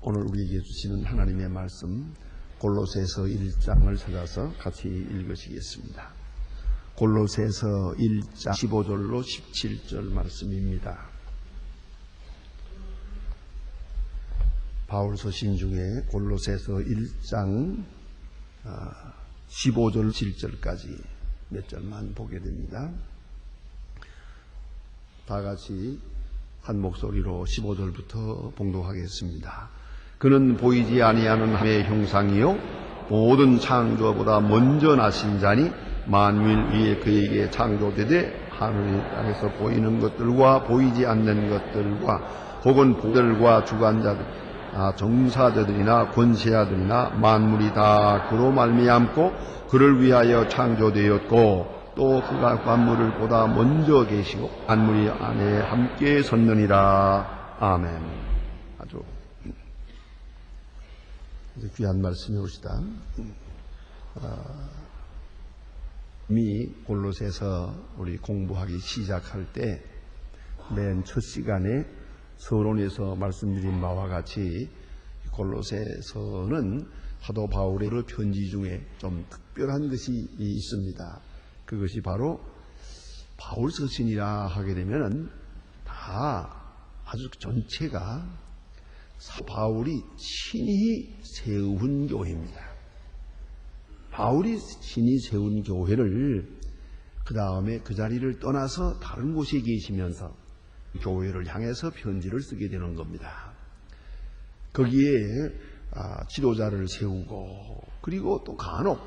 오늘 우리에게 주시는 하나님의 말씀 골로새서 1장을 찾아서 같이 읽으시겠습니다. 골로새서 1장 15절로 17절 말씀입니다. 바울 서신 중에 골로새서 1장 15절 7절까지 몇 절만 보게 됩니다. 다 같이 한 목소리로 15절부터 봉독하겠습니다. 그는 보이지 아니하는 하나님의 형상이요 모든 창조보다 먼저 나신 자니 만물 위에 그에게 창조되되 하늘 땅에서 보이는 것들과 보이지 않는 것들과 혹은 보들과 주관자들 정사자들이나 권세자들이나 만물이 다 그로 말미암고 그를 위하여 창조되었고 또 그가 만물을 보다 먼저 계시고 만물이 안에 함께 섰느니라. 아멘. 아주 귀한 말씀이 옵시다. 이미 골로새서 우리 공부하기 시작할 때 맨 첫 시간에 서론에서 말씀드린 바와 같이 골로새서는 사도 바울의 편지 중에 좀 특별한 것이 있습니다. 그것이 바로 바울 서신이라 하게 되면은 다 아주 전체가 바울이 친히 세운 교회입니다. 바울이 친히 세운 교회를 그 다음에 그 자리를 떠나서 다른 곳에 계시면서 교회를 향해서 편지를 쓰게 되는 겁니다. 거기에 지도자를 세우고 그리고 또 간혹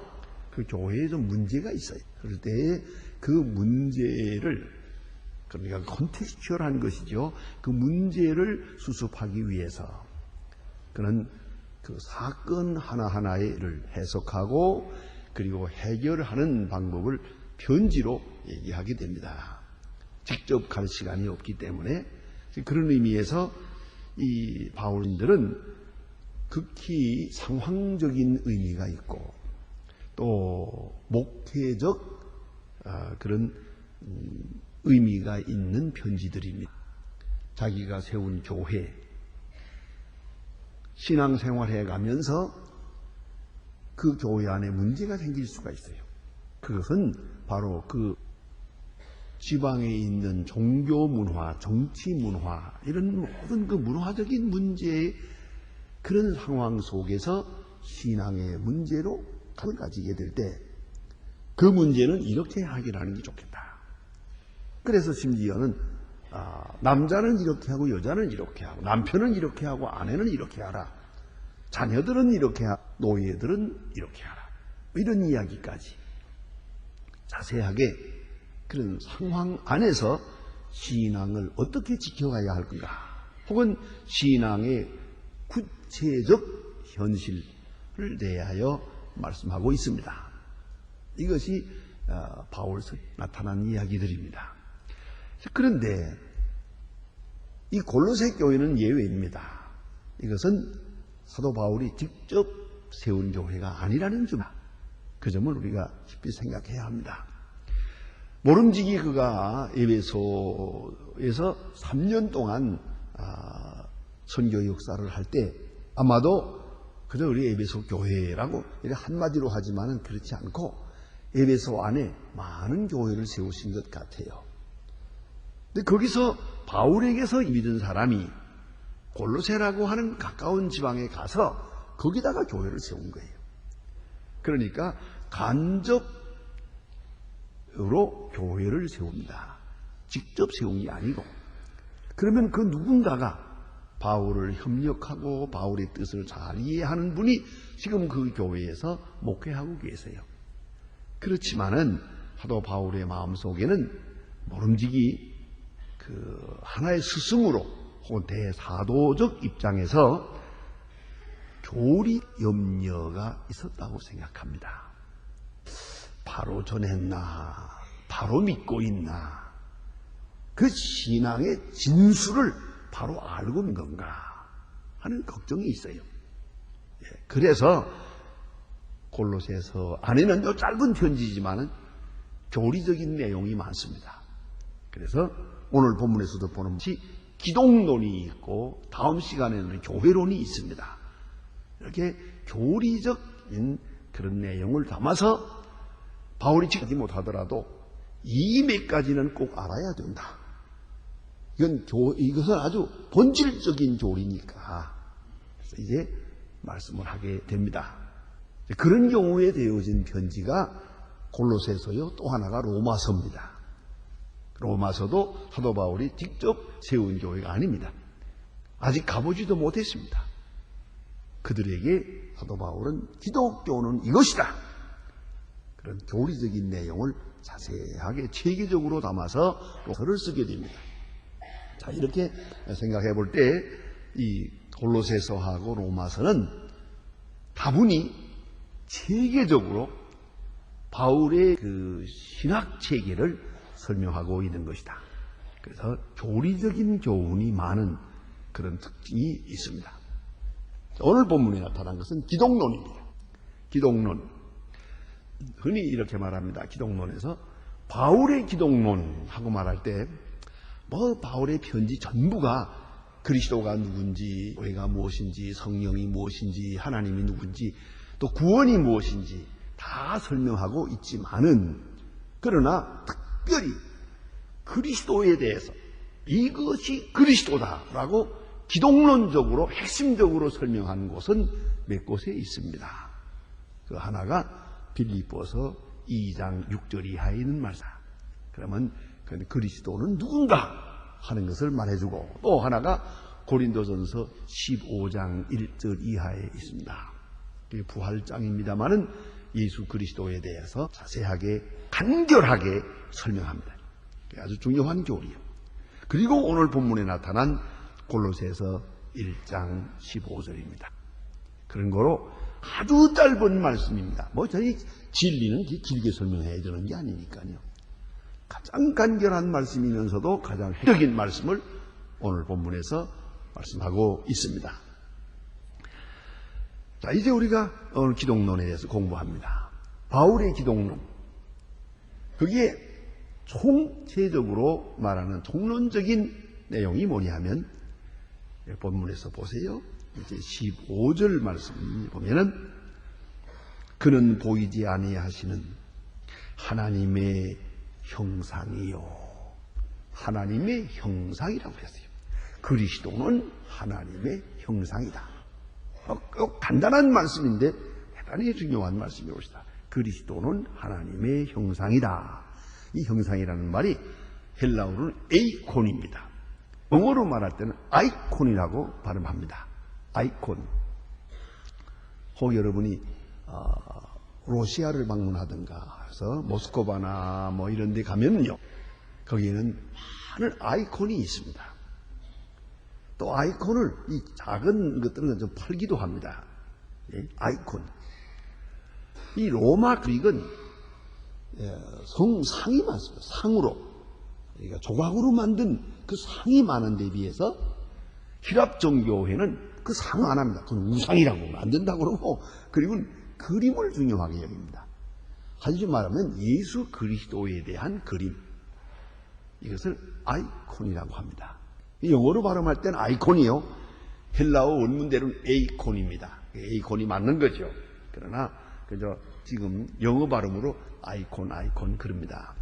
그 교회에 좀 문제가 있어요. 그럴 때 그 문제를 그러니까 컨텍스추얼한 것이죠. 그 문제를 수습하기 위해서 그는 그 사건 하나하나를 해석하고 그리고 해결하는 방법을 편지로 얘기하게 됩니다. 직접 갈 시간이 없기 때문에 그런 의미에서 이 바울인들은 극히 상황적인 의미가 있고 또 목회적 그런 의미가 있는 편지들입니다. 자기가 세운 교회, 신앙생활해 가면서 그 교회 안에 문제가 생길 수가 있어요. 그것은 바로 그 지방에 있는 종교 문화, 정치 문화, 이런 모든 그 문화적인 문제의 그런 상황 속에서 신앙의 문제로 각을 가지게 될 때 그 문제는 이렇게 해결하는 게 좋겠다. 그래서 심지어는 남자는 이렇게 하고 여자는 이렇게 하고 남편은 이렇게 하고 아내는 이렇게 하라. 자녀들은 이렇게 하고 노예들은 이렇게 하라. 이런 이야기까지 자세하게 그런 상황 안에서 신앙을 어떻게 지켜가야 할 건가 혹은 신앙의 구체적 현실을 대하여 말씀하고 있습니다. 이것이 바울서 나타난 이야기들입니다. 그런데 이 골로새 교회는 예외입니다. 이것은 사도 바울이 직접 세운 교회가 아니라는 점, 그 점을 우리가 깊이 생각해야 합니다. 모름지기 그가 에베소에서 3년 동안 선교 역사를 할 때 아마도 그저 우리 에베소 교회라고 한마디로 하지만은 그렇지 않고 에베소 안에 많은 교회를 세우신 것 같아요. 근데 거기서 바울에게서 믿은 사람이 골로새라고 하는 가까운 지방에 가서 거기다가 교회를 세운 거예요. 그러니까 간접으로 교회를 세웁니다. 직접 세운 게 아니고. 그러면 그 누군가가 바울을 협력하고 바울의 뜻을 잘 이해하는 분이 지금 그 교회에서 목회하고 계세요. 그렇지만은 사도 바울의 마음속에는 모름지기 그 하나의 스승으로 혹은 대사도적 입장에서 교리 염려가 있었다고 생각합니다. 바로 전했나? 바로 믿고 있나? 그 신앙의 진수를 바로 알고 있는 건가? 하는 걱정이 있어요. 그래서 골로새서 안에는 요 짧은 편지지만은 교리적인 내용이 많습니다. 그래서 오늘 본문에서도 보는 것이 기독론이 있고 다음 시간에는 교회론이 있습니다. 이렇게 교리적인 그런 내용을 담아서 바울이 지키지 못하더라도 이 몇 가지는 꼭 알아야 된다. 이것은 아주 본질적인 교리니까 그래서 이제 말씀을 하게 됩니다. 그런 경우에 되어진 편지가 골로새서요, 또 하나가 로마서입니다. 로마서도 사도 바울이 직접 세운 교회가 아닙니다. 아직 가보지도 못했습니다. 그들에게 사도 바울은 기독교는 이것이다. 그런 교리적인 내용을 자세하게 체계적으로 담아서 로서를 쓰게 됩니다. 자, 이렇게 생각해 볼 때 이 골로새서하고 로마서는 다분히 체계적으로 바울의 그 신학 체계를 설명하고 있는 것이다. 그래서 교리적인 교훈이 많은 그런 특징이 있습니다. 오늘 본문에 나타난 것은 기독론입니다. 기독론. 흔히 이렇게 말합니다. 기독론에서 바울의 기독론하고 말할 때 바울의 편지 전부가 그리스도가 누군지, 교회가 무엇인지, 성령이 무엇인지, 하나님이 누군지, 또 구원이 무엇인지 다 설명하고 있지만은 그러나 특별히 그리스도에 대해서 이것이 그리스도다라고 기독론적으로 핵심적으로 설명하는 곳은 몇 곳에 있습니다. 그 하나가 빌립보서 2장 6절 이하에 있는 말씀. 그러면 그리스도는 누군가 하는 것을 말해주고, 또 하나가 고린도전서 15장 1절 이하에 있습니다. 부활장입니다마는 예수 그리스도에 대해서 자세하게 간결하게 설명합니다. 아주 중요한 교리예요. 그리고 오늘 본문에 나타난 골로새서 1장 15절입니다. 그런 거로 아주 짧은 말씀입니다. 저희 진리는 길게 설명해야 되는 게 아니니까요. 가장 간결한 말씀이면서도 가장 핵적인 말씀을 오늘 본문에서 말씀하고 있습니다. 자, 이제 우리가 오늘 기독론에 대해서 공부합니다. 바울의 기독론. 그게 총체적으로 말하는 통론적인 내용이 뭐냐 하면 본문에서 보세요. 이제 15절 말씀 보면은 그는 보이지 아니하시는 하나님의 형상이요. 하나님의 형상이라고 했어요. 그리스도는 하나님의 형상이다. 간단한 말씀인데 대단히 중요한 말씀이 옵니다. 그리스도는 하나님의 형상이다. 이 형상이라는 말이 헬라어로는 에이콘입니다. 영어로 말할 때는 아이콘이라고 발음합니다. 아이콘. 혹 여러분이 러시아를 방문하든가 해서 모스크바나 이런 데 가면요, 거기에는 많은 아이콘이 있습니다. 또 아이콘을 이 작은 것들은 좀 팔기도 합니다. 아이콘. 이 로마 그릭은 상이 많습니다. 상으로. 그러니까 조각으로 만든 그 상이 많은 데 비해서 히랍 정교회는 그 상 안 합니다. 그건 우상이라고 만든다고 그러고, 그리고 그림을 중요하게 여깁니다. 하지 말하면 예수 그리스도에 대한 그림. 이것을 아이콘이라고 합니다. 영어로 발음할 때는 아이콘이요. 헬라어 원문대로는 에이콘입니다. 에이콘이 맞는 거죠. 그러나 그저 지금 영어 발음으로 아이콘 그럽니다.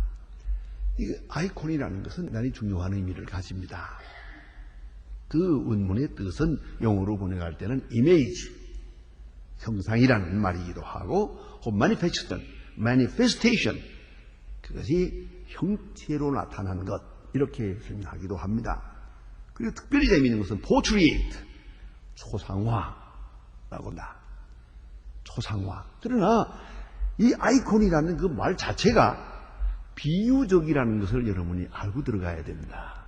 이 아이콘이라는 것은 대단히 중요한 의미를 가집니다. 그 원문의 뜻은 영어로 번역할 때는 이미지, 형상이라는 말이기도 하고, manifestation, 그것이 형체로 나타나는 것, 이렇게 설명하기도 합니다. 그리고 특별히 재미있는 것은 portrait, 초상화라고 합니다. 초상화. 그러나 이 아이콘이라는 그 말 자체가 비유적이라는 것을 여러분이 알고 들어가야 됩니다.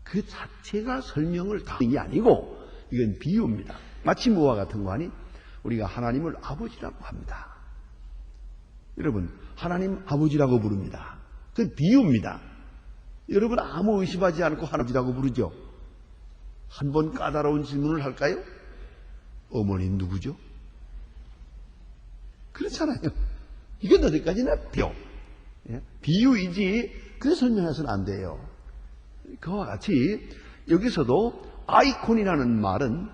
그 자체가 설명을 다 하는 게 아니고 이건 비유입니다. 마치 뭐와 같은 거 아니? 우리가 하나님을 아버지라고 합니다. 여러분, 하나님 아버지라고 부릅니다. 그건 비유입니다. 여러분 아무 의심하지 않고 하나님이라고 부르죠. 한번 까다로운 질문을 할까요? 어머니 누구죠? 그렇잖아요. 이건 어디까지나 비유이지 그래 설명해서는 안 돼요. 그와 같이 여기서도 아이콘이라는 말은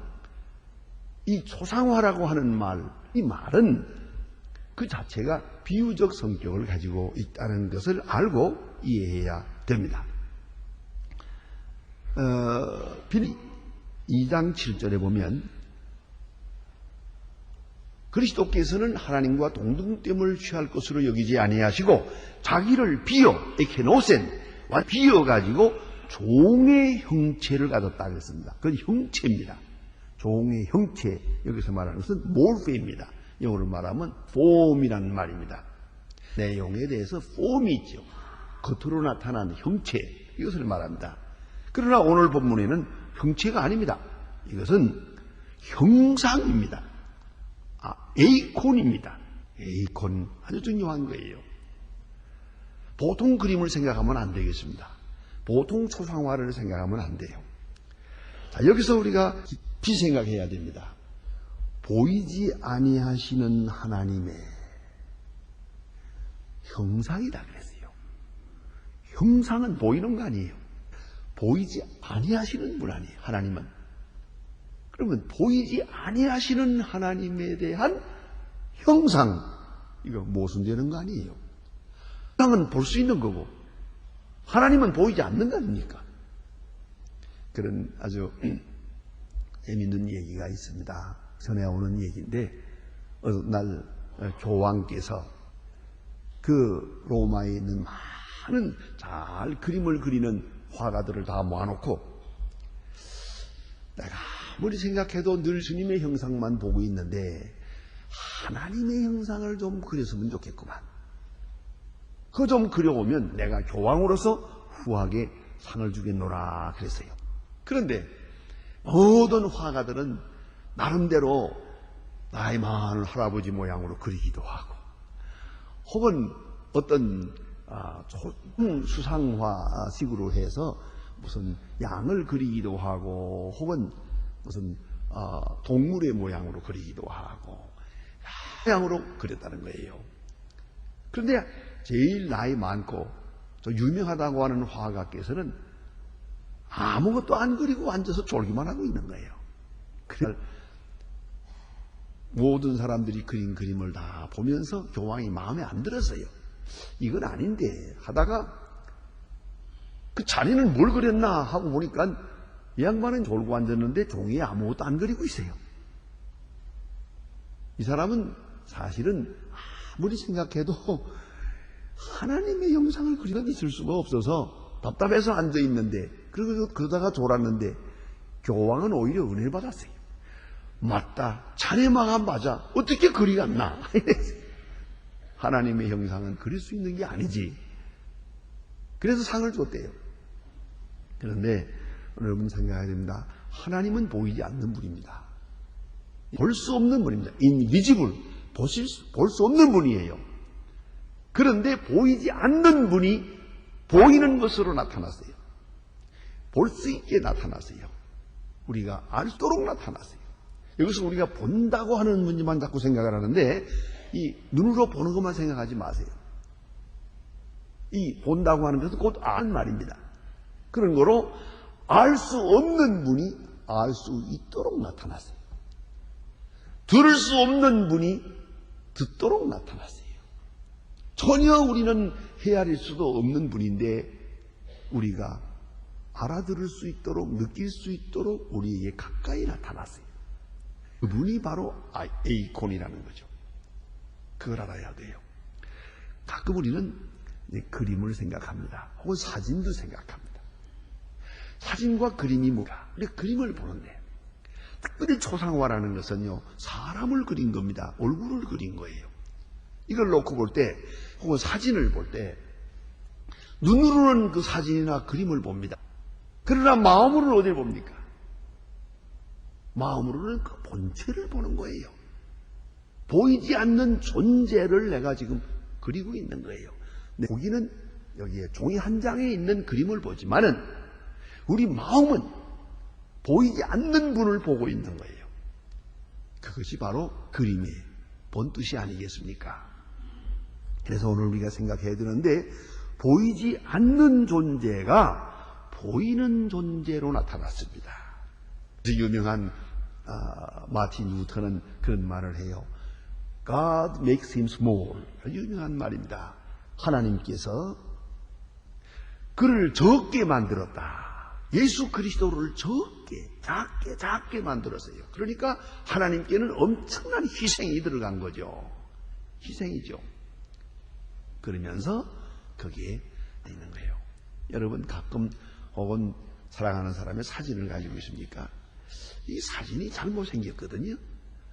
이 초상화라고 하는 말, 이 말은 그 자체가 비유적 성격을 가지고 있다는 것을 알고 이해해야 됩니다. 빌립 2장 7절에 보면 그리스도께서는 하나님과 동등됨을 취할 것으로 여기지 아니하시고 자기를 비어 에케노센 비어가지고 종의 형체를 가졌다 그랬습니다. 그건 형체입니다. 종의 형체, 여기서 말하는 것은 몰페입니다. 영어로 말하면 폼이라는 말입니다. 내용에 대해서 폼이 있죠. 겉으로 나타나는 형체, 이것을 말합니다. 그러나 오늘 본문에는 형체가 아닙니다. 이것은 형상입니다. 에이콘입니다. 에이콘, 아주 중요한 거예요. 보통 그림을 생각하면 안 되겠습니다. 보통 초상화를 생각하면 안 돼요. 자, 여기서 우리가 깊이 생각해야 됩니다. 보이지 아니하시는 하나님의 형상이다 그랬어요. 형상은 보이는 거 아니에요. 보이지 아니하시는 분 아니에요. 하나님은. 그러면 보이지 아니하시는 하나님에 대한 형상, 이거 모순되는 거 아니에요. 형상은 볼 수 있는 거고 하나님은 보이지 않는 거 아닙니까? 그런 아주 재미있는 얘기가 있습니다. 전해오는 얘기인데 어느 날 교황께서 그 로마에 있는 많은 잘 그림을 그리는 화가들을 다 모아놓고 내가 아무리 생각해도 늘 주님의 형상만 보고 있는데 하나님의 형상을 좀 그렸으면 좋겠구만. 그거 좀 그려오면 내가 교황으로서 후하게 상을 주겠노라 그랬어요. 그런데 모든 화가들은 나름대로 나이 많은 할아버지 모양으로 그리기도 하고 혹은 어떤 수상화식으로 해서 무슨 양을 그리기도 하고 혹은 무슨 동물의 모양으로 그리기도 하고 모양으로 그렸다는 거예요. 그런데 제일 나이 많고 저 유명하다고 하는 화가께서는 아무것도 안 그리고 앉아서 졸기만 하고 있는 거예요. 그래서 모든 사람들이 그린 그림을 다 보면서 교황이 마음에 안 들었어요. 이건 아닌데 하다가 그 자네는 뭘 그렸나 하고 보니까 이 양반은 졸고 앉았는데 종이에 아무것도 안 그리고 있어요. 이 사람은 사실은 아무리 생각해도 하나님의 형상을 그리다 있을 수가 없어서 답답해서 앉아있는데 그러다가 졸았는데 교황은 오히려 은혜를 받았어요. 맞다. 자네 마음 맞아. 어떻게 그리 갔나? 하나님의 형상은 그릴 수 있는 게 아니지. 그래서 상을 줬대요. 그런데 여러분 생각해야 됩니다. 하나님은 보이지 않는 분입니다. 볼 수 없는 분입니다. invisible. 볼 수 없는 분이에요. 그런데 보이지 않는 분이 보이는 것으로 나타났어요. 볼 수 있게 나타났어요. 우리가 알도록 나타났어요. 여기서 우리가 본다고 하는 문제만 자꾸 생각을 하는데 이 눈으로 보는 것만 생각하지 마세요. 이 본다고 하는 것은 곧 아는 말입니다. 그런 거로 알 수 없는 분이 알 수 있도록 나타났어요. 들을 수 없는 분이 듣도록 나타났어요. 전혀 우리는 헤아릴 수도 없는 분인데 우리가 알아들을 수 있도록 느낄 수 있도록 우리에게 가까이 나타났어요. 그분이 바로 에이콘이라는 거죠. 그걸 알아야 돼요. 가끔 우리는 그림을 생각합니다. 혹은 사진도 생각합니다. 사진과 그림이 뭐가? 우리가 그림을 보는데 특별히 초상화라는 것은요 사람을 그린 겁니다. 얼굴을 그린 거예요. 이걸 놓고 볼 때 혹은 사진을 볼 때 눈으로는 그 사진이나 그림을 봅니다. 그러나 마음으로는 어디를 봅니까? 마음으로는 그 본체를 보는 거예요. 보이지 않는 존재를 내가 지금 그리고 있는 거예요. 보기는 여기에 종이 한 장에 있는 그림을 보지만은 우리 마음은 보이지 않는 분을 보고 있는 거예요. 그것이 바로 그림의 본뜻이 아니겠습니까? 그래서 오늘 우리가 생각해야 되는데 보이지 않는 존재가 보이는 존재로 나타났습니다. 유명한 마틴 루터는 그런 말을 해요. God makes him small. 유명한 말입니다. 하나님께서 그를 적게 만들었다. 예수 그리스도를 작게 만들었어요. 그러니까 하나님께는 엄청난 희생이 들어간 거죠. 희생이죠. 그러면서 거기에 있는 거예요. 여러분 가끔 혹은 사랑하는 사람의 사진을 가지고 있습니까? 이 사진이 잘못생겼거든요.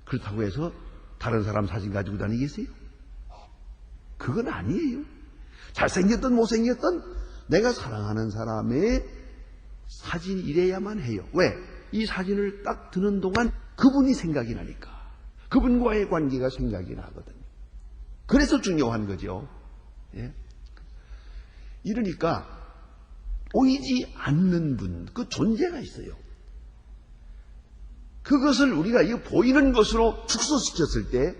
그렇다고 해서 다른 사람 사진 가지고 다니겠어요? 그건 아니에요. 잘생겼든 못생겼든 내가 사랑하는 사람의 사진이 이래야만 해요. 왜? 이 사진을 딱 드는 동안 그분이 생각이 나니까. 그분과의 관계가 생각이 나거든요. 그래서 중요한 거죠. 예? 이러니까 보이지 않는 분, 그 존재가 있어요. 그것을 우리가 이 보이는 것으로 축소시켰을 때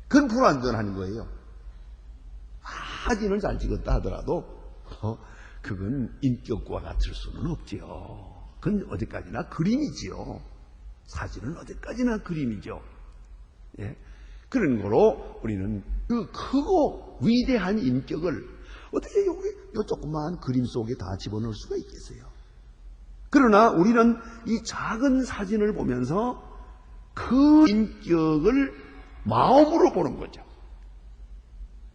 그건 불완전한 거예요. 사진을 잘 찍었다 하더라도 그건 인격과 같을 수는 없지요. 그건 어디까지나 그림이지요. 사진은 어디까지나 그림이죠. 예? 그런 거로 우리는 그 크고 위대한 인격을 어떻게 요 조그마한 그림 속에 다 집어넣을 수가 있겠어요. 그러나 우리는 이 작은 사진을 보면서 그 인격을 마음으로 보는 거죠.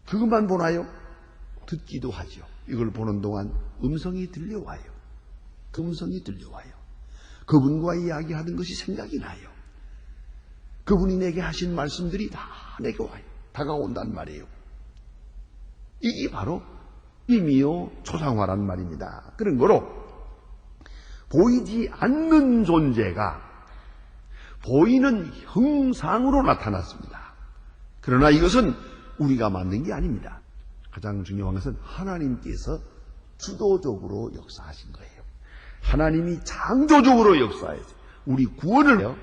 그것만 보나요? 듣기도 하죠. 이걸 보는 동안 음성이 들려와요. 그 음성이 들려와요. 그분과 이야기하는 것이 생각이 나요. 그분이 내게 하신 말씀들이 다 내게 와요. 다가온단 말이에요. 이게 바로 임이요 초상화란 말입니다. 그런 거로 보이지 않는 존재가 보이는 형상으로 나타났습니다. 그러나 이것은 우리가 만든 게 아닙니다. 가장 중요한 것은 하나님께서 주도적으로 역사하신 거예요. 하나님이 창조적으로 역사해서 우리 구원을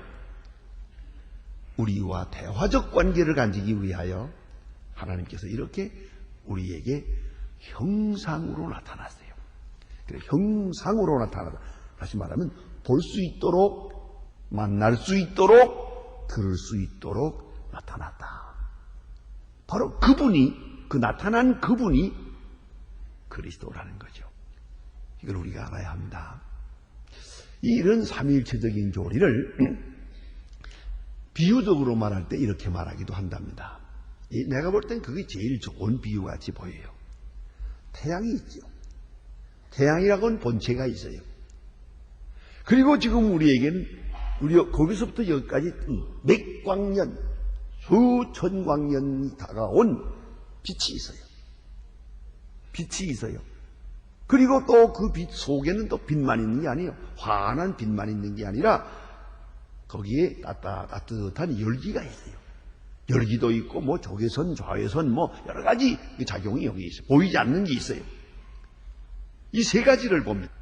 우리와 대화적 관계를 가지기 위하여 하나님께서 이렇게 우리에게 형상으로 나타났어요. 형상으로 나타나다. 다시 말하면 볼 수 있도록, 만날 수 있도록, 들을 수 있도록 나타났다. 바로 그분이, 그 나타난 그분이 그리스도라는 거죠. 이걸 우리가 알아야 합니다. 이런 삼위일체적인 교리를 비유적으로 말할 때 이렇게 말하기도 한답니다. 내가 볼 땐 그게 제일 좋은 비유같이 보여요. 태양이 있죠. 태양이라고는 본체가 있어요. 그리고 지금 우리에게는 거기서부터 여기까지 몇광년, 수천 광년이 다가온 빛이 있어요. 빛이 있어요. 그리고 또 그 빛 속에는 또 빛만 있는 게 아니에요. 환한 빛만 있는 게 아니라 거기에 따뜻한 열기가 있어요. 열기도 있고 뭐 적외선, 좌외선 뭐 여러 가지 작용이 여기 있어요. 보이지 않는 게 있어요. 이 세 가지를 봅니다.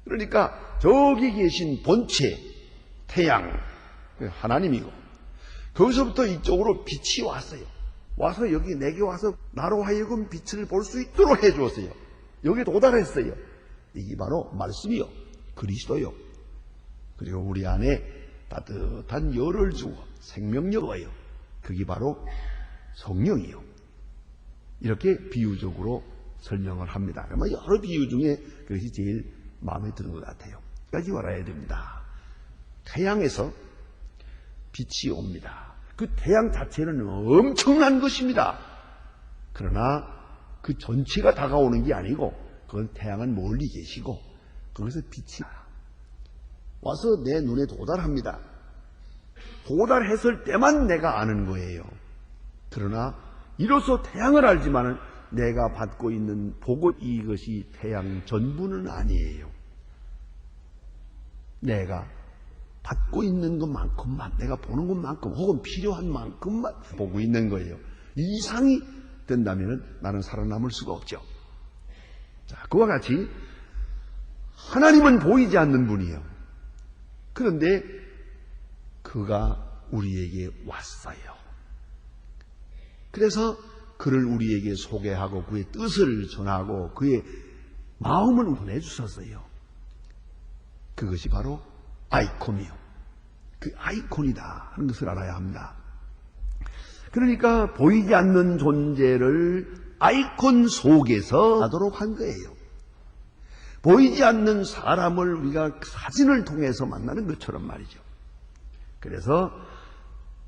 그러니까 저기 계신 본체, 태양, 하나님이고 거기서부터 이쪽으로 빛이 왔어요. 와서 여기 내게 와서 나로 하여금 빛을 볼 수 있도록 해주었어요. 여기 도달했어요. 이게 바로 말씀이요, 그리스도요. 그리고 우리 안에 따뜻한 열을 주고 생명력이요. 그게 바로 성령이요. 이렇게 비유적으로 설명을 합니다. 아마 여러 비유 중에 그것이 제일 마음에 드는 것 같아요. 여기까지 알아야 됩니다. 태양에서 빛이 옵니다. 그 태양 자체는 엄청난 것입니다. 그러나 그 전체가 다가오는 게 아니고 그건 태양은 멀리 계시고 거기서 빛이 와서 내 눈에 도달합니다. 도달했을 때만 내가 아는 거예요. 그러나 이로써 태양을 알지만은 내가 받고 있는 보고 이것이 태양 전부는 아니에요. 내가 받고 있는 것만큼만, 내가 보는 것만큼 혹은 필요한 만큼만 보고 있는 거예요. 이상이 된다면 나는 살아남을 수가 없죠. 자, 그와 같이 하나님은 보이지 않는 분이에요. 그런데 그가 우리에게 왔어요. 그래서 그를 우리에게 소개하고 그의 뜻을 전하고 그의 마음을 보내주셨어요. 그것이 바로 아이콘이요. 그 아이콘이다 하는 것을 알아야 합니다. 그러니까 보이지 않는 존재를 아이콘 속에서 하도록 한 거예요. 보이지 않는 사람을 우리가 사진을 통해서 만나는 것처럼 말이죠. 그래서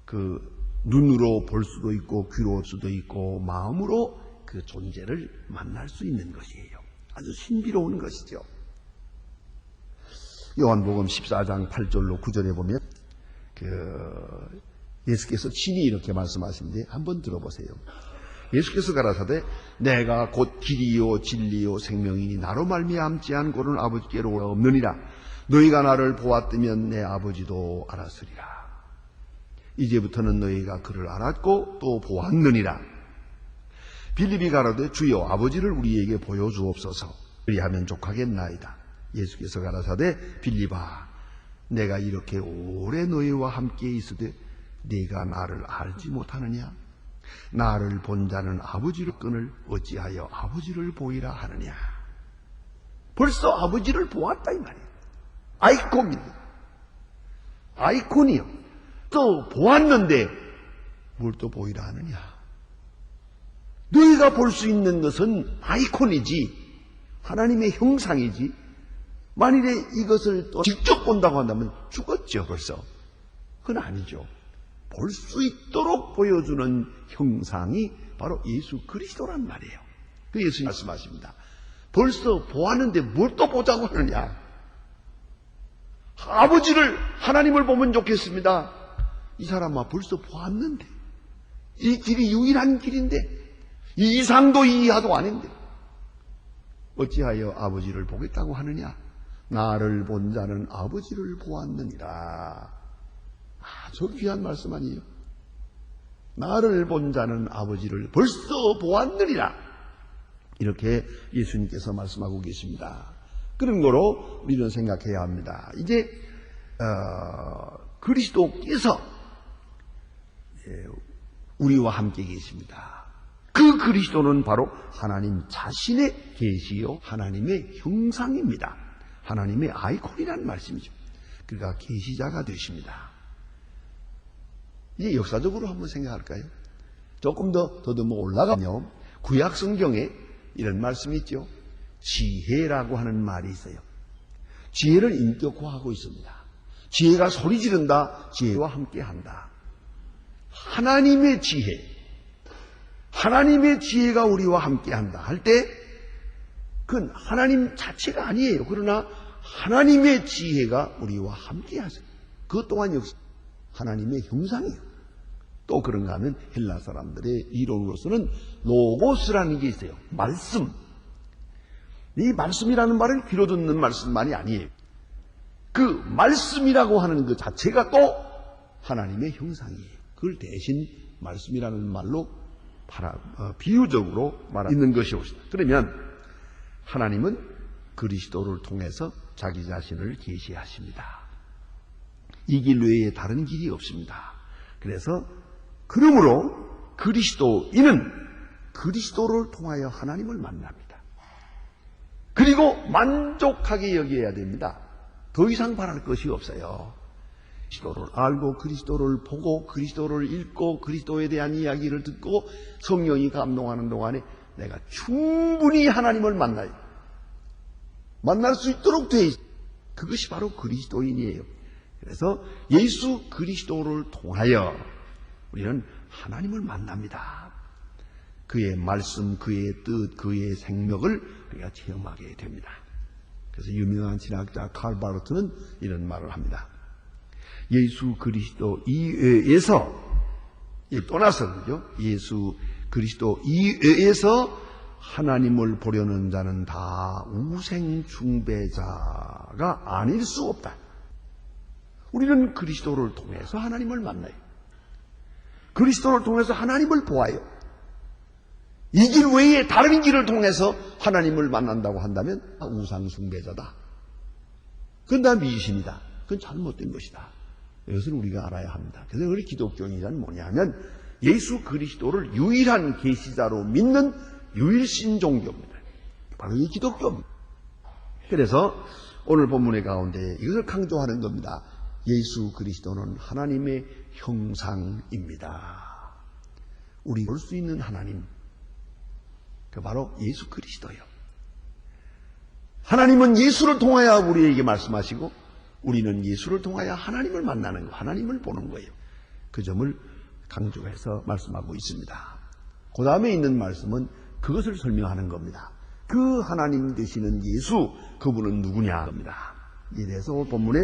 그 눈으로 볼 수도 있고 귀로 볼 수도 있고 마음으로 그 존재를 만날 수 있는 것이에요. 아주 신비로운 것이죠. 요한복음 14장 8절로 9절에 보면 예수께서 친히 이렇게 말씀하시는데 한번 들어보세요. 예수께서 가라사대 내가 곧 길이요 진리요 생명이니 나로 말미암지 않고는 아버지께로 없느니라. 너희가 나를 보았다면 내 아버지도 알았으리라. 이제부터는 너희가 그를 알았고 또 보았느니라. 빌립이 가라되 주여 아버지를 우리에게 보여주옵소서. 그리하면 족하겠나이다. 예수께서 가라사대 빌립아 내가 이렇게 오래 너희와 함께 있으되 네가 나를 알지 못하느냐? 나를 본 자는 아버지를 끈을 어찌하여 아버지를 보이라 하느냐? 벌써 아버지를 보았다 이 말이에요. 아이콘입니다. 아이콘이요. 또 보았는데 뭘 또 보이라 하느냐? 너희가 볼 수 있는 것은 아이콘이지 하나님의 형상이지 만일에 이것을 또 직접 본다고 한다면 죽었죠 벌써. 그건 아니죠. 볼 수 있도록 보여주는 형상이 바로 예수 그리스도란 말이에요. 그 예수님 말씀하십니다. 벌써 보았는데 뭘 또 보자고 하느냐? 아버지를 하나님을 보면 좋겠습니다. 이 사람아 벌써 보았는데 이 길이 유일한 길인데 이 이상도 이하도 아닌데 어찌하여 아버지를 보겠다고 하느냐? 나를 본 자는 아버지를 보았느니라. 저 귀한 말씀 아니에요? 나를 본 자는 아버지를 벌써 보았느니라. 이렇게 예수님께서 말씀하고 계십니다. 그런 거로 우리는 생각해야 합니다. 이제 그리스도께서 우리와 함께 계십니다. 그 그리스도는 바로 하나님 자신의 계시요 하나님의 형상입니다. 하나님의 아이콘이라는 말씀이죠. 그가 계시자가 되십니다. 이제 역사적으로 한번 생각할까요? 조금 더 더듬어 올라가면 구약 성경에 이런 말씀이 있죠. 지혜라고 하는 말이 있어요. 지혜를 인격화하고 있습니다. 지혜가 소리 지른다. 지혜와 함께한다. 하나님의 지혜, 하나님의 지혜가 우리와 함께한다 할 때 그건 하나님 자체가 아니에요. 그러나 하나님의 지혜가 우리와 함께하세요. 그것 또한 역시 하나님의 형상이에요. 또 그런가 하면 헬라 사람들의 이론으로서는 로고스라는 게 있어요. 말씀. 이 말씀이라는 말은 귀로 듣는 말씀만이 아니에요. 그 말씀이라고 하는 그 자체가 또 하나님의 형상이에요. 그걸 대신 말씀이라는 말로 비유적으로 말하는 것이 옵니다. 그러면 하나님은 그리스도를 통해서 자기 자신을 계시하십니다. 이 길 외에 다른 길이 없습니다. 그래서 그러므로 그리스도인은 그리스도를 통하여 하나님을 만납니다. 그리고 만족하게 여겨야 됩니다. 더 이상 바랄 것이 없어요. 그리스도를 알고 그리스도를 보고 그리스도를 읽고 그리스도에 대한 이야기를 듣고 성령이 감동하는 동안에 내가 충분히 하나님을 만나요. 만날 수 있도록 돼 있어요. 그것이 바로 그리스도인이에요. 그래서 예수 그리스도를 통하여 우리는 하나님을 만납니다. 그의 말씀, 그의 뜻, 그의 생명을 우리가 체험하게 됩니다. 그래서 유명한 신학자 칼 바르트는 이런 말을 합니다. 예수 그리스도 이외에서 떠나서 그죠? 예수 그리스도 이외에서 하나님을 보려는 자는 다 우생 숭배자가 아닐 수 없다. 우리는 그리스도를 통해서 하나님을 만나요. 그리스도를 통해서 하나님을 보아요. 이 길 외에 다른 길을 통해서 하나님을 만난다고 한다면 우상 숭배자다. 그건 다 미신이다. 그건 잘못된 것이다. 이것을 우리가 알아야 합니다. 그래서 우리 기독교인이란 뭐냐면 예수 그리스도를 유일한 계시자로 믿는 유일신 종교입니다. 바로 이 기독교입니다. 그래서 오늘 본문의 가운데 이것을 강조하는 겁니다. 예수 그리스도는 하나님의 형상입니다. 우리 볼 수 있는 하나님, 그 바로 예수 그리스도요. 하나님은 예수를 통하여 우리에게 말씀하시고 우리는 예수를 통하여 하나님을 만나는 거, 하나님을 보는 거예요. 그 점을 강조해서 말씀하고 있습니다. 그 다음에 있는 말씀은 그것을 설명하는 겁니다. 그 하나님 되시는 예수, 그분은 누구냐 겁니다. 이래서 본문에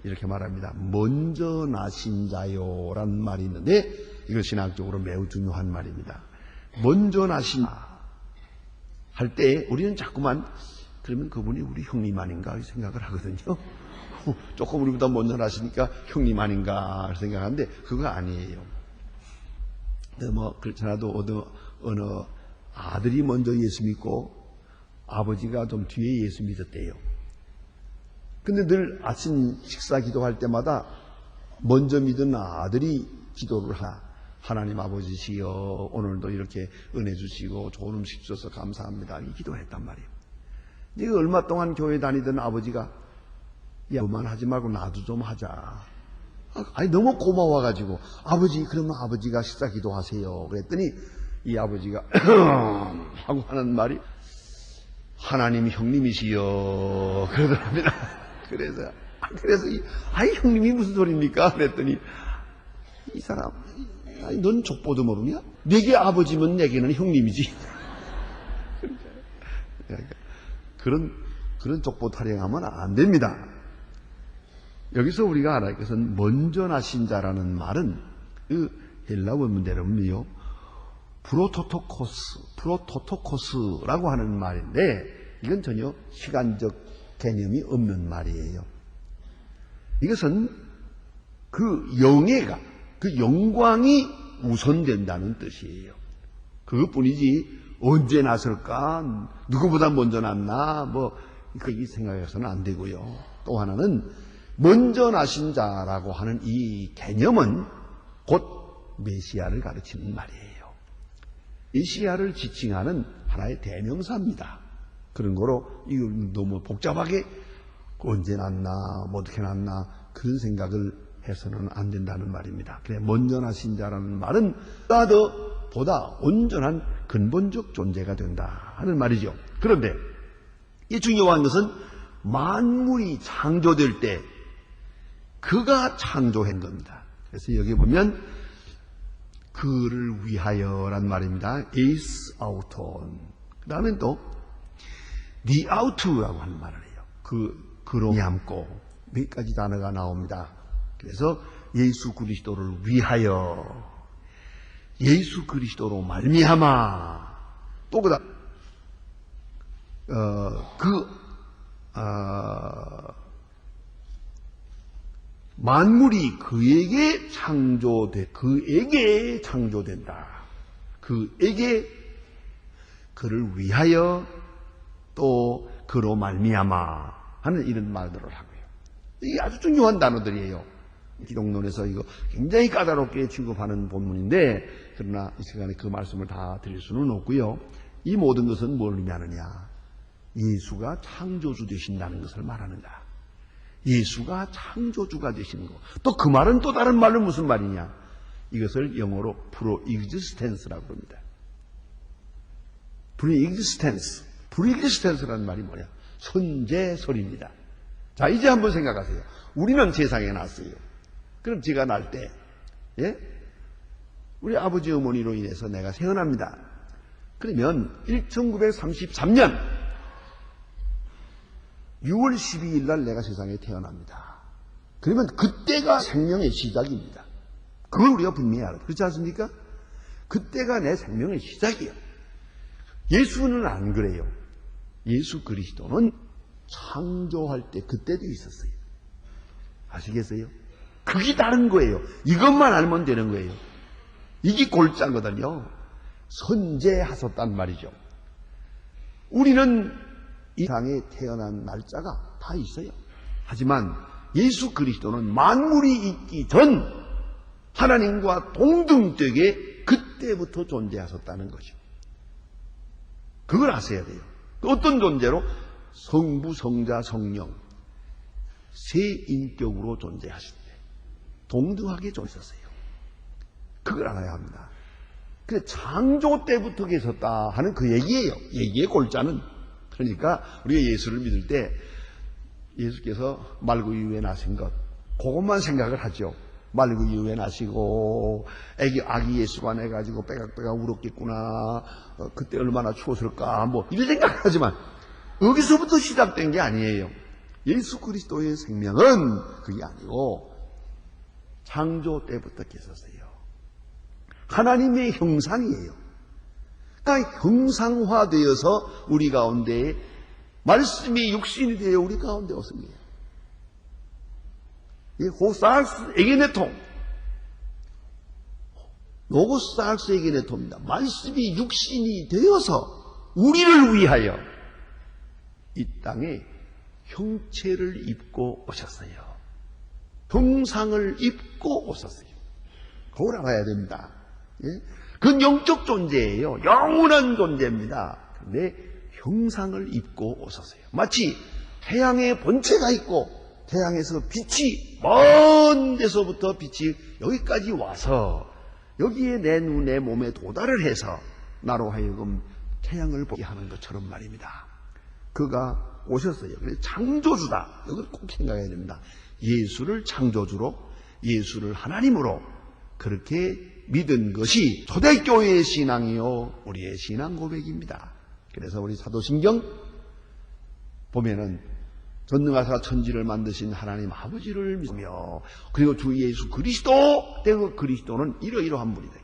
이렇게 말합니다. 먼저 나신 자요라는 말이 있는데 이건 신학적으로 매우 중요한 말입니다. 먼저 나신 할 때 우리는 자꾸만 그러면 그분이 우리 형님 아닌가 생각을 하거든요. 조금 우리보다 먼저 나시니까 형님 아닌가 생각하는데 그거 아니에요. 뭐 그렇잖아도 어느 아들이 먼저 예수 믿고 아버지가 좀 뒤에 예수 믿었대요. 근데 늘 아침 식사 기도할 때마다 먼저 믿은 아들이 기도를 하나님 아버지시여 오늘도 이렇게 은혜 주시고 좋은 음식 주셔서 감사합니다. 이 기도했단 말이에요. 네가 얼마 동안 교회 다니던 아버지가 야 그만 하지 말고 나도 좀 하자. 아니 너무 고마워가지고 아버지 그러면 아버지가 식사 기도하세요. 그랬더니 이 아버지가 하고 하는 말이 하나님 형님이시여 그러더랍니다. 그래서 아이 형님이 무슨 소리입니까? 그랬더니 이 사람 아니, 넌 족보도 모르냐? 내게 아버지면 내게는 형님이지. 그러니까 그런 족보 타령하면 안 됩니다. 여기서 우리가 알아야 할 것은 먼저 나신 자라는 말은 그 헬라 원문대로는요 프로토토코스라고 하는 말인데 이건 전혀 시간적 개념이 없는 말이에요. 이것은 그 영예가 그 영광이 우선된다는 뜻이에요. 그것뿐이지 언제 났을까 누구보다 먼저 났나 뭐 그렇게 생각해서는 안 되고요. 또 하나는 먼저 나신 자라고 하는 이 개념은 곧 메시아를 가르치는 말이에요. 메시아를 지칭하는 하나의 대명사입니다. 그런 거로 이거 너무 복잡하게 언제 났나 뭐 어떻게 났나 그런 생각을 해서는 안 된다는 말입니다. 그래 먼저 나신 자라는 말은 보다 온전한 근본적 존재가 된다 하는 말이죠. 그런데 이 중요한 것은 만물이 창조될 때 그가 창조한 겁니다. 그래서 여기 보면 그를 위하여란 말입니다. is auton. 그 다음에 또 the out라고 하는 말을 해요. 그로 얌고 몇 가지 단어가 나옵니다. 그래서 예수 그리스도를 위하여 예수 그리스도로 말미암아 또 그다음 만물이 그에게 창조된다. 그에게 그를 위하여 또 그로 말미암아 하는 이런 말들을 하고요. 이게 아주 중요한 단어들이에요. 기독론에서 이거 굉장히 까다롭게 취급하는 본문인데 그러나 이 시간에 그 말씀을 다 드릴 수는 없고요. 이 모든 것은 뭘 의미하느냐? 예수가 창조주 되신다는 것을 말하는가? 예수가 창조주가 되시는 거. 또 그 말은 또 다른 말로 무슨 말이냐? 이것을 영어로 프로익지스텐스라고 합니다. 프리익지스텐스라는 말이 뭐냐? 선제설입니다. 자, 이제 한번 생각하세요. 우리는 세상에 났어요. 그럼 제가 날 때, 예? 우리 아버지 어머니로 인해서 내가 태어납니다. 그러면 1933년 6월 12일 날 내가 세상에 태어납니다. 그러면 그때가 생명의 시작입니다. 그걸 우리가 분명히 알아요. 그렇지 않습니까? 그때가 내 생명의 시작이에요. 예수는 안 그래요. 예수 그리스도는 창조할 때 그때도 있었어요. 아시겠어요? 그게 다른 거예요. 이것만 알면 되는 거예요. 이게 골자거든요. 선제하셨단 말이죠. 우리는 이 땅에 태어난 날짜가 다 있어요. 하지만 예수 그리스도는 만물이 있기 전 하나님과 동등되게 그때부터 존재하셨다는 거죠. 그걸 아셔야 돼요. 어떤 존재로? 성부, 성자, 성령. 새 인격으로 존재하시는데 동등하게 존재하셨어요. 그걸 알아야 합니다. 그래 창조 때부터 계셨다 하는 그 얘기예요. 얘기의 골자는. 그러니까 우리가 예수를 믿을 때 예수께서 말구 이후에 나신 것 그것만 생각을 하죠. 말구 이후에 나시고 아기 예수가 내가지고 빼각빼각 울었겠구나. 그때 얼마나 추웠을까 뭐 이런 생각을 하지만 여기서부터 시작된 게 아니에요. 예수 그리스도의 생명은 그게 아니고 창조 때부터 계셨어요. 하나님의 형상이에요. 그러니까 형상화되어서 우리 가운데 말씀이 육신이 되어 우리 가운데 오습니다. 호사르스 에게네토 로고사르스 에게네토입니다. 말씀이 육신이 되어서 우리를 위하여 이 땅에 형체를 입고 오셨어요. 형상을 입고 오셨어요. 그걸 알아야 됩니다. 그건 영적 존재예요. 영원한 존재입니다. 그런데 형상을 입고 오셨어요. 마치 태양의 본체가 있고 태양에서 빛이 먼 데서부터 빛이 여기까지 와서 여기에 내 눈에 몸에 도달을 해서 나로 하여금 태양을 보게 하는 것처럼 말입니다. 그가 오셨어요. 그래서 창조주다. 이걸 꼭 생각해야 됩니다. 예수를 창조주로 예수를 하나님으로 그렇게 믿은 것이 초대교회의 신앙이요 우리의 신앙 고백입니다. 그래서 우리 사도신경 보면은 전능하사 천지를 만드신 하나님 아버지를 믿으며 그리고 주 예수 그리스도 그 그리스도는 이러이러한 분이다.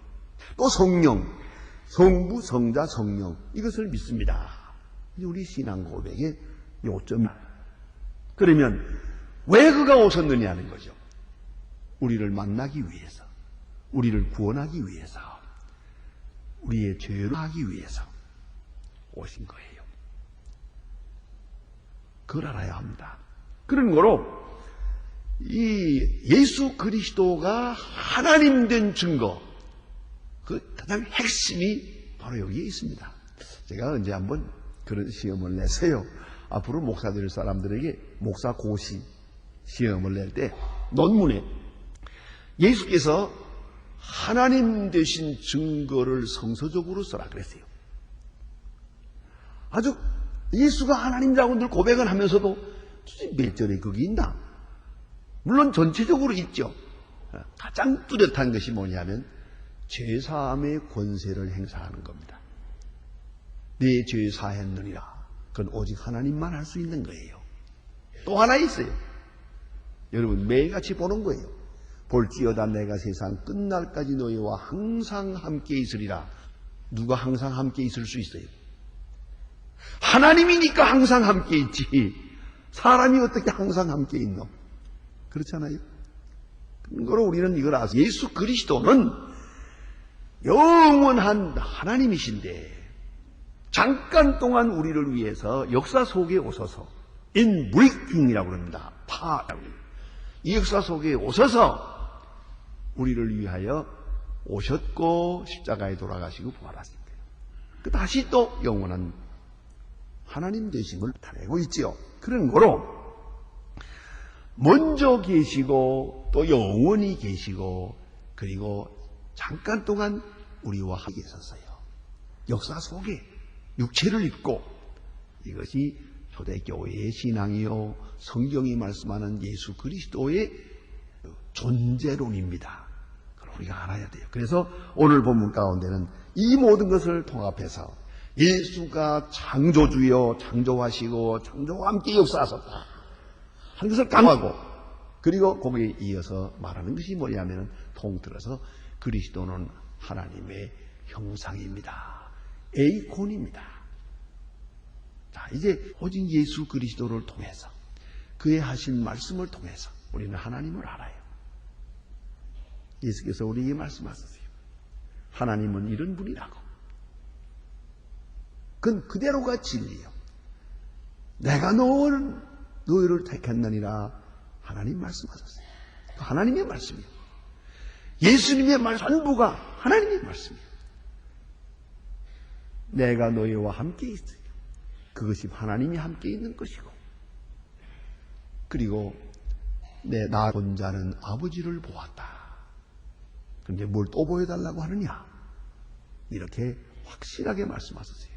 또 성령, 성부, 성자, 성령 이것을 믿습니다. 우리 신앙 고백의 요점. 그러면 왜 그가 오셨느냐는 거죠. 우리를 만나기 위해서, 우리를 구원하기 위해서, 우리의 죄를 하기 위해서 오신 거예요. 그걸 알아야 합니다. 그런 거로 이 예수 그리스도가 하나님 된 증거, 그 가장 핵심이 바로 여기에 있습니다. 제가 언제 한번 그런 시험을 냈어요. 앞으로 목사 될 사람들에게 목사 고시 시험을 낼 때 논문에 예수께서 하나님 되신 증거를 성서적으로 써라 그랬어요. 아주 예수가 하나님이라고 늘 고백을 하면서도 몇 절에 그게 있나? 물론 전체적으로 있죠. 가장 뚜렷한 것이 뭐냐면 죄사함의 권세를 행사하는 겁니다. 내 죄 사했느니라. 그건 오직 하나님만 할 수 있는 거예요. 또 하나 있어요. 여러분 매일같이 보는 거예요. 볼지어다 내가 세상 끝날까지 너희와 항상 함께 있으리라. 누가 항상 함께 있을 수 있어요? 하나님이니까 항상 함께 있지. 사람이 어떻게 항상 함께 있노? 그렇잖아요. 그러므로 우리는 이걸 아세요. 예수 그리스도는 영원한 하나님이신데 잠깐 동안 우리를 위해서 역사 속에 오셔서 인브리킹이라고 합니다. 이 역사 속에 오셔서 우리를 위하여 오셨고 십자가에 돌아가시고 부활하신 거예요. 다시 또 영원한 하나님 되심을 나타내고 있지요. 그런 거로 먼저 계시고 또 영원히 계시고 그리고 잠깐 동안 우리와 함께 계셨어요. 역사 속에 육체를 입고 이것이 초대교회의 신앙이요 성경이 말씀하는 예수 그리스도의 존재론입니다. 그걸 우리가 알아야 돼요. 그래서 오늘 본문 가운데는 이 모든 것을 통합해서 예수가 창조주여 창조하시고 창조와 함께 역사하셨다 하는 것을 강조하고 그리고 거기에 이어서 말하는 것이 뭐냐면 통틀어서 그리스도는 하나님의 형상입니다. 에이콘입니다. 자, 이제 오직 예수 그리스도를 통해서 그의 하신 말씀을 통해서 우리는 하나님을 알아요. 예수께서 우리에게 말씀하셨어요. 하나님은 이런 분이라고. 그건 그대로가 진리예요. 내가 너희를 택했느니라 하나님 말씀하셨어요. 하나님의 말씀이에요. 예수님의 말 전부가 하나님의 말씀이에요. 내가 너희와 함께 있어요. 그것이 하나님이 함께 있는 것이고 그리고 나 본 자는 아버지를 보았다. 그런데 뭘 또 보여달라고 하느냐? 이렇게 확실하게 말씀하셨어요.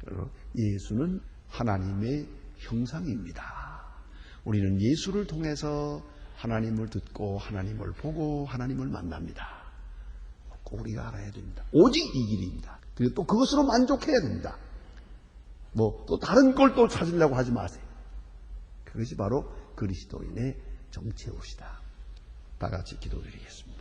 그리고 예수는 하나님의 형상입니다. 우리는 예수를 통해서 하나님을 듣고 하나님을 보고 하나님을 만납니다. 꼭 우리가 알아야 됩니다. 오직 이 길입니다. 그리고 또 그것으로 만족해야 됩니다. 또 다른 걸 또 찾으려고 하지 마세요. 그것이 바로 그리스도인의 정체옷이다. 다 같이 기도드리겠습니다.